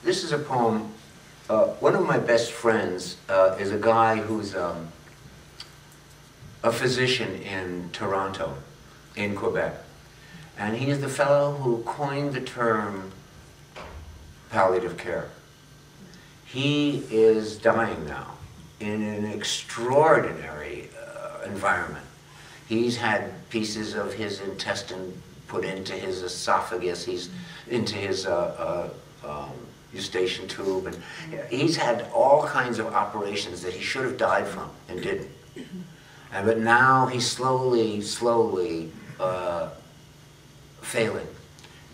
This is a poem. One of my best friends is a guy who's a physician in Toronto, in Quebec. And he is the fellow who coined the term palliative care. He is dying now in an extraordinary environment. He's had pieces of his intestine put into his esophagus, he's into his eustachian tube, and he's had all kinds of operations that he should have died from and didn't. But now he's slowly failing.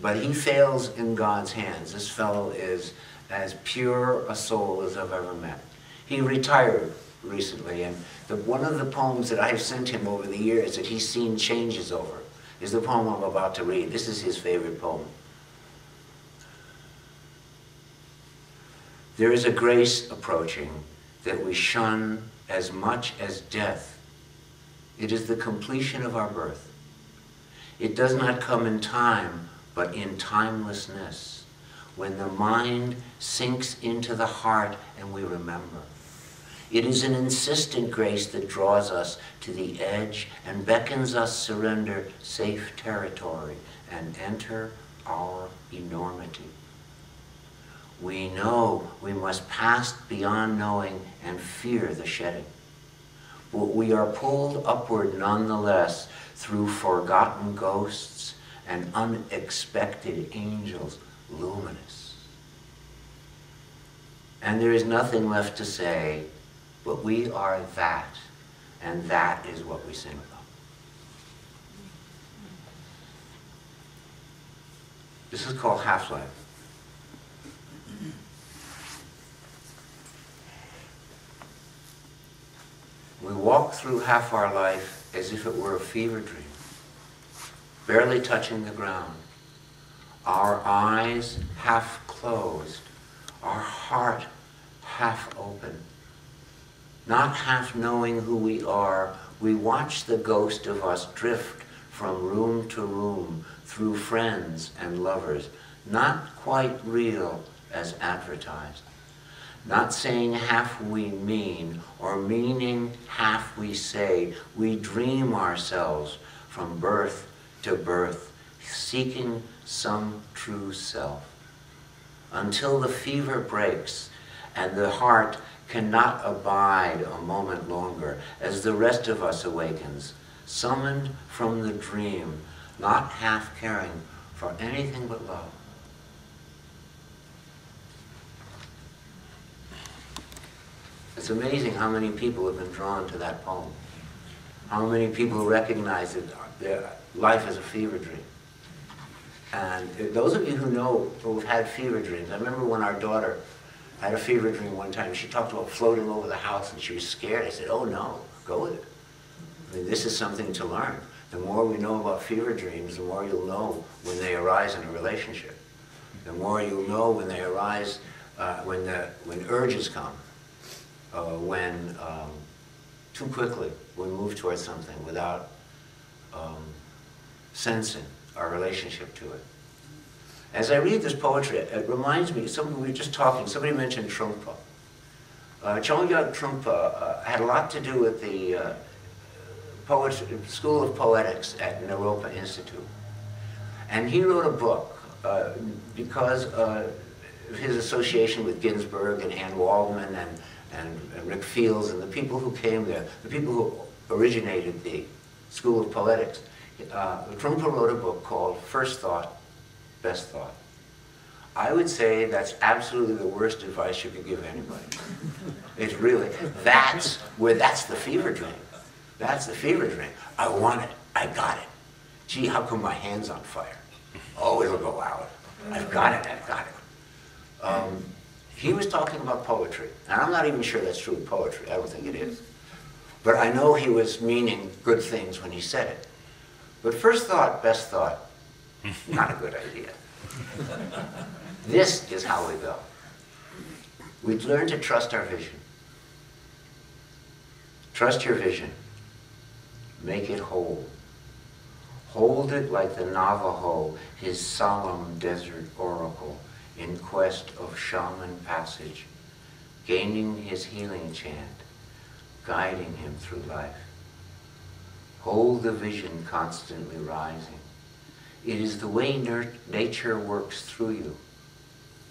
But he fails in God's hands. This fellow is as pure a soul as I've ever met. He retired recently, and one of the poems that I've sent him over the years that he's seen changes over is the poem I'm about to read. This is his favorite poem. There is a grace approaching that we shun as much as death. It is the completion of our birth. It does not come in time, but in timelessness, when the mind sinks into the heart and we remember. It is an insistent grace that draws us to the edge and beckons us surrender safe territory and enter our enormity. We know we must pass beyond knowing and fear the shedding. But we are pulled upward nonetheless through forgotten ghosts and unexpected angels, luminous. And there is nothing left to say, but we are that, and that is what we sing about. This is called Half-Life. We walk through half our life as if it were a fever dream, barely touching the ground, our eyes half closed, our heart half open. Not half knowing who we are, we watch the ghost of us drift from room to room through friends and lovers, not quite real as advertised. Not saying half we mean, or meaning half we say, we dream ourselves from birth to birth, seeking some true self. Until the fever breaks and the heart cannot abide a moment longer, as the rest of us awakens, summoned from the dream, not half caring for anything but love. It's amazing how many people have been drawn to that poem. How many people recognize that their life is a fever dream. And those of you who know, who've had fever dreams, I remember when our daughter had a fever dream one time. She talked about floating over the house and she was scared. I said, oh no, go with it. I mean, this is something to learn. The more we know about fever dreams, the more you'll know when they arise in a relationship. The more you'll know when they arise, when urges come. When too quickly we move towards something without sensing our relationship to it. As I read this poetry, it reminds me, we were just talking, somebody mentioned Trungpa. Chongyag Trungpa had a lot to do with the School of Poetics at Naropa Institute. And he wrote a book because of his association with Ginsberg and Anne Waldman and Rick Fields and the people who came there, the people who originated the School of Poetics. Trungpa wrote a book called First Thought, Best Thought. I would say that's absolutely the worst advice you could give anybody. It's really, that's the fever dream. That's the fever dream. I want it, I got it. Gee, how come my hand's on fire? Oh, it'll go out. I've got it, I've got it. He was talking about poetry, and I'm not even sure that's true of poetry. I don't think it is. But I know he was meaning good things when he said it. But first thought, best thought, not a good idea. This is how we go. We learn to trust our vision. Trust your vision. Make it whole. Hold it like the Navajo, his solemn desert oracle. in quest of shaman passage, gaining his healing chant, guiding him through life. Hold the vision constantly rising. It is the way nature works through you.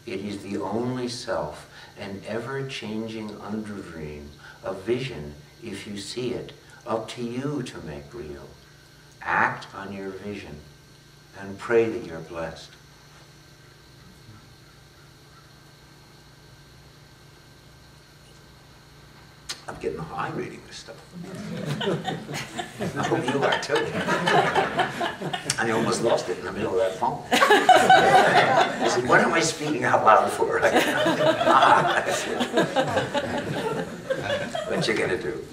It is the only self, an ever-changing underdream, a vision if you see it, up to you to make real. Act on your vision and pray that you're blessed. I'm getting high reading this stuff. I hope you are too. I almost lost it in the middle of that phone. I said, what am I speaking out loud for? What you gonna do?